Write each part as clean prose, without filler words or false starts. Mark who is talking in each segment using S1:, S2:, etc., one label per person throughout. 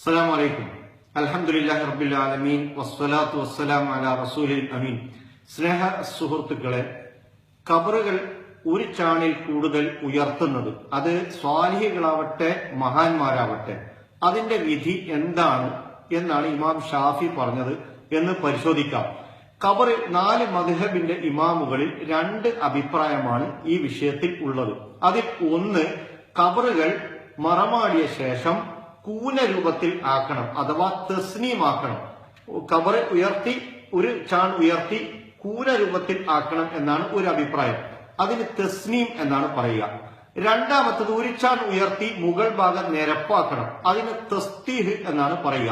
S1: അസ്സലാമു അലൈക്കും. അൽഹംദുലില്ലാഹി റബ്ബിൽ ആലമീൻ വസ്സലാത്തു വസ്സലാമു അലാ റസൂലിൽ അമീൻ. സ്നേഹ സുഹൃത്തുക്കളെ, ഖബറുകൾ ഒരു ചാണിൽ കൂടുതൽ ഉയർത്തുന്നത്, അത് സ്വാലിഹികളാവട്ടെ മഹാന്മാരാവട്ടെ, അതിന്റെ വിധി എന്താണ് എന്നാണ് ഇമാം ഷാഫി പറഞ്ഞത് എന്ന് പരിശോധിക്കാം. ഖബറിൽ 4 മദ്ഹബിന്റെ ഇമാമുകളിൽ 2 അഭിപ്രായമാണ് ഈ വിഷയത്തിൽ ഉള്ളത്. അതിൽ ഒന്ന്, ഖബറുകൾ മറമാടിയ ശേഷം കൂന രൂപത്തിൽ ആക്കണം, അഥവാ തസ്നീമാക്കണം. ഖബർ ഉയർത്തി, ഒരു ചാൺ ഉയർത്തി കൂന രൂപത്തിൽ ആക്കണം എന്നാണ് ഒരു അഭിപ്രായം. അതിന് തസ്നീം എന്നാണ് പറയുക. രണ്ടാമത്തത്, ഒരു ചാൺ ഉയർത്തി മുകൾ ഭാഗം നിരപ്പാക്കണം, അതിന് തസ്തീഹ് എന്നാണ് പറയുക.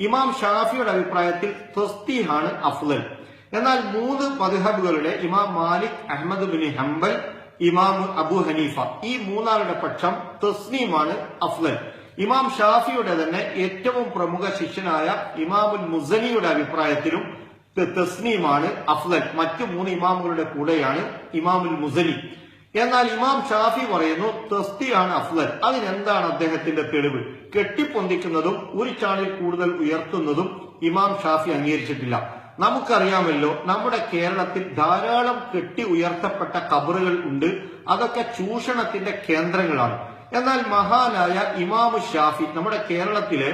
S1: ഇമാം ഷാഫിയുടെ അഭിപ്രായത്തിൽ തസ്തീഹാണ് അഫ്ളൽ. എന്നാൽ 3 മദ്ഹബുകളുടെ ഇമാം മാലിക്, അഹ്മദ് ബിൻ ഹംബൽ, ഇമാം അബു ഹനീഫ, ഈ 3 പക്ഷം തസ്നീമാണ് അഫ്ളൽ. ഇമാം ഷാഫിയുടെ തന്നെ ഏറ്റവും പ്രമുഖ ശിഷ്യനായ ഇമാമുൽ മുസനിയുടെ അഭിപ്രായത്തിലും തസ്നീമാണ് അഫ്ളൽ. മറ്റു 3 ഇമാമുകളുടെ കൂടെയാണ് ഇമാമുൽ മുസനി. എന്നാൽ ഇമാം ഷാഫി പറയുന്നു തസ്തിയാണ് അഫ്ളൽ. അതിനെന്താണ് അദ്ദേഹത്തിന്റെ തെളിവ്? കെട്ടിപ്പൊന്തിക്കുന്നതും ഒരു ചാണിൽ കൂടുതൽ ഉയർത്തുന്നതും ഇമാം ഷാഫി അംഗീകരിച്ചിട്ടില്ല. നമുക്കറിയാമല്ലോ, നമ്മുടെ കേരളത്തിൽ ധാരാളം കെട്ടി ഉയർത്തപ്പെട്ട ഖബറുകൾ ഉണ്ട്. അതൊക്കെ ചൂഷണത്തിന്റെ കേന്ദ്രങ്ങളാണ്. എന്നാൽ മഹാനായ ഇമാം ഷാഫി, നമ്മുടെ കേരളത്തിലെ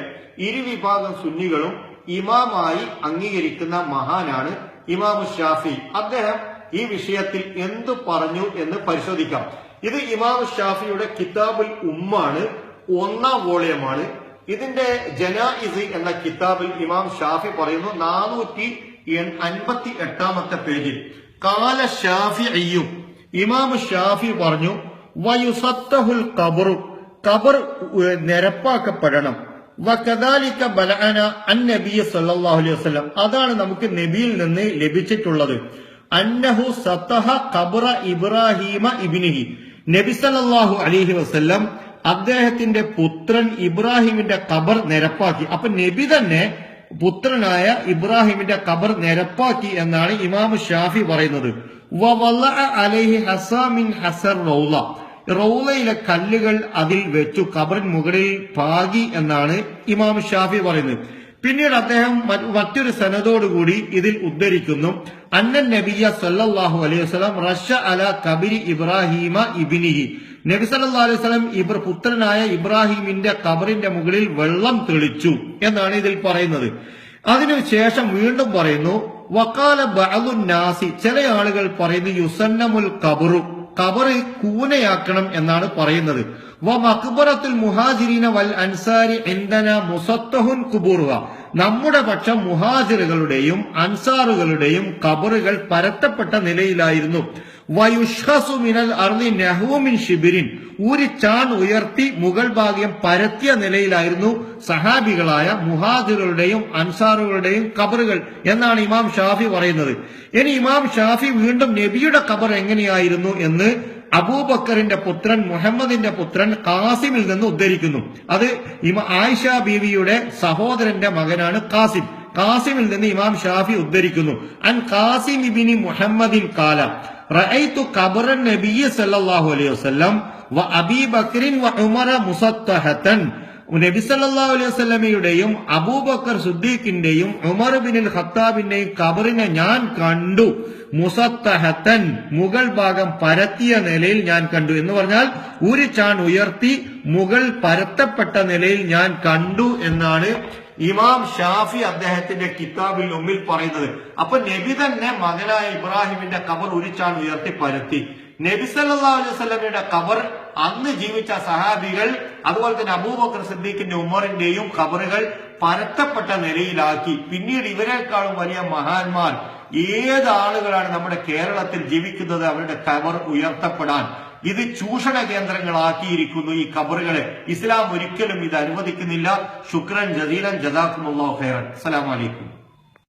S1: ഇരുവിഭാഗം സുന്നികളും ഇമാമായി അംഗീകരിക്കുന്ന മഹാനാണ് ഇമാം ഷാഫി. അദ്ദേഹം ഈ വിഷയത്തിൽ എന്തു പറഞ്ഞു എന്ന് പരിശോധിക്കാം. ഇത് ഇമാം ഷാഫിയുടെ കിതാബുൽ ഉമ്മാണ്, 1ാം വോളിയമാണ്. ഇതിന്റെ ജനായിസ് എന്ന കിതാബിൽ ഇമാം ഷാഫി പറയുന്നു 458 പേജിൽ, കാല ഷാഫിഈയും, ഇമാം ഷാഫി പറഞ്ഞു, വയുസത്തഹുൽ ഖബറു, ഖബർ നിരപ്പാക്കപ്പെടണം. വകദാലിക ബലഅന അൻ നബിയ സല്ലല്ലാഹു അലൈഹി വസല്ലം, അതാണ് നമുക്ക് നബിയിൽ നിന്ന് ലഭിച്ചിട്ടുള്ളത്. അന്നഹു സത്തഹ ഖബറ ഇബ്രാഹിമ ഇബ്നിഹി, നബി സല്ലല്ലാഹു അലൈഹി വസല്ലം അദ്ദേഹത്തിന്റെ പുത്രൻ ഇബ്രാഹിമിന്റെ ഖബർ നിരപ്പാക്കി. അപ്പൊ നബി തന്നെ പുത്രനായ ഇബ്രാഹിമിന്റെ ഖബർ നിരപ്പാക്കി എന്നാണ് ഇമാം ഷാഫി പറയുന്നത്. വവല്ലഅ അലൈഹി ഹസാമിൻ ഹസർ റൗള, റൗളയിലെ കല്ലുകൾ അതിൽ വെച്ചു ഖബറിന് മുകളിൽ പാകി എന്നാണ് ഇമാം ഷാഫി പറയുന്നത്. പിന്നീട് അദ്ദേഹം മറ്റൊരു സനദോടുകൂടി ഇതിൽ ഉദ്ധരിക്കുന്നു, അന്നൻ നബിയ സല്ലല്ലാഹു അലൈഹി വസല്ലം റശ അല ഖബരി ഇബ്രാഹിമ ഇബ്നിഹി, നബി സല്ലല്ലാഹു അലൈഹി വസല്ലം പുത്രനായ ഇബ്രാഹിമിന്റെ ഖബറിന്റെ മുകളിൽ വെള്ളം തെളിച്ചു എന്നാണ് ഇതിൽ പറയുന്നത്. അതിനുശേഷം വീണ്ടും പറയുന്നു, വഖാല ബഅദുൻ നാസി, ചില ആളുകൾ പറയുന്നു യുസന്നമുൽ ഖബറു, ഖബർ കൂനയാക്കണം എന്നാണ് പറയുന്നത്. വ മഖ്ബറത്തുൽ മുഹാജിരീന വൽ അൻസാരി ഇൻദന മുസത്തഹുൻ ഖുബൂറുഹ, നമ്മുടെ പക്ഷം മുഹാജിറുകളുടെയും അൻസാറുകളുടെയും ഖബറുകൾ പരത്തപ്പെട്ട നിലയിലായിരുന്നു. വയുഷ്ഖസു മിനൽ അർളി നഹ്വു മിൻ ശിബിരിൻ, ഒരു ചാൺ ഉയർത്തി മുകൾ ഭാഗം പരത്തിയ നിലയിലായിരുന്നു സഹാബികളായ മുഹാജിറുകളുടെയും അൻസാറുകളുടെയും ഖബറുകൾ എന്നാണ് ഇമാം ഷാഫി പറയുന്നത്. ഇനി ഇമാം ഷാഫി വീണ്ടും നബിയുടെ ഖബർ എങ്ങനെയായിരുന്നു എന്ന് അബൂബക്കറിന്റെ പുത്രൻ മുഹമ്മദിന്റെ പുത്രൻ ഖാസിമിൽ നിന്ന് ഉദ്ധരിക്കുന്നു. അത് ആയിഷ ബീവിയുടെ സഹോദരന്റെ മകനാണ് ഖാസിം. ഖാസിമിൽ നിന്ന് ഇമാം ഷാഫി ഉദ്ധരിക്കുന്നു, അൻ ഖാസിം ഇബ്നി മുഹമ്മദിൻ ഖാല റഅയ്തു ഖബറൻ നബിയ്യ സല്ലല്ലാഹു അലൈഹി വസല്ലം വ അബീ ബക്രിൻ വ ഉമറ മുസത്തഹതൻ, നബി സല്ലല്ലാഹു അലൈഹി വസല്ലമയുടെയും അബൂബക്കർ സിദ്ദീഖിന്റെയും ഉമർ ബിനുൽ ഖത്താബിന്റെയും ഖബറിനെ ഞാൻ കണ്ടു. മുസത്തഹതൻ, മുകൾ ഭാഗം പരത്തിയ നിലയിൽ ഞാൻ കണ്ടു എന്ന് പറഞ്ഞാൽ ഒരു ചാൺ ഉയർത്തി മുകൾ പരത്തപ്പെട്ട നിലയിൽ ഞാൻ കണ്ടു എന്നാണ് ഇമാം ഷാഫി അദ്ദേഹത്തിന്റെ കിതാബിൽ ഉമ്മിൽ പറയുന്നത്. അപ്പൊ നബി തന്നെ മകനായ ഇബ്രാഹിമിന്റെ ഖബർ ഒരു ചാൺ ഉയർത്തി പരത്തി. നബി സല്ലല്ലാഹു അലൈഹി വസല്ലമയുടെ ഖബർ അന്ന് ജീവിച്ച സഹാബികൾ, അതുപോലെ തന്നെ അബൂബക്കർ സിദ്ദീഖിന്റെ ഉമറിന്റെയും ഖബറുകൾ പരത്തപ്പെട്ട നിലയിലാക്കി. പിന്നീട് ഇവരെക്കാളും വലിയ മഹാന്മാർ ഏത് ആളുകളാണ് നമ്മുടെ കേരളത്തിൽ ജീവിക്കുന്നത്, അവരുടെ ഖബർ ഉയർത്തപ്പെടാൻ. ഇത് ചൂഷണ കേന്ദ്രങ്ങളാക്കിയിരിക്കുന്നു ഈ ഖബറുകളെ. ഇസ്ലാം ഒരിക്കലും ഇത് അനുവദിക്കുന്നില്ല. ശുക്രൻ ജസീലൻ, ജസാക്കുമുല്ലാഹു ഖൈറൻ. അസ്സലാമു അലൈക്കും.